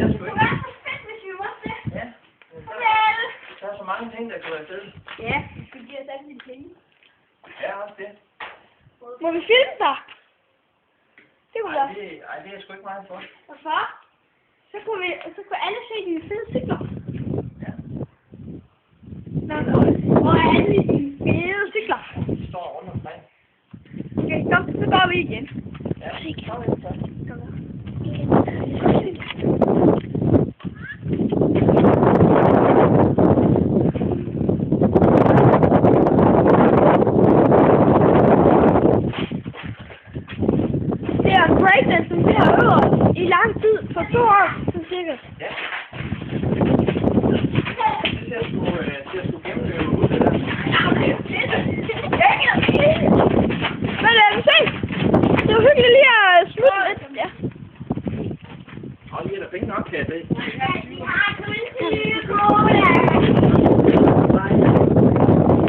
jeg sgu ikke. Det var så fedt, hvis vi måtte det. Ja. Der er så mange ting, der kunne være fede. Ja, vi skal give os alle de penge. Ja, også det. Må vi filme dig? Det kunne være. Ej, det er sgu ikke meget for. Hvorfor? Så kunne alle se dine fede cykler. Ja. Nå, hvor er alle dine fede cykler? De står rundt omkring. Okay, kom, så går vi igen. Ja, kom ind så. Det er en breakdance, som vi har øvet i lang tid, for 2 år, så cirka. Ja. Det ser sgu gennemløbe ud, det der. Men se! Det var hyggeligt lige at slutte lidt. Ja. Og lige er der penge nok, kan jeg se.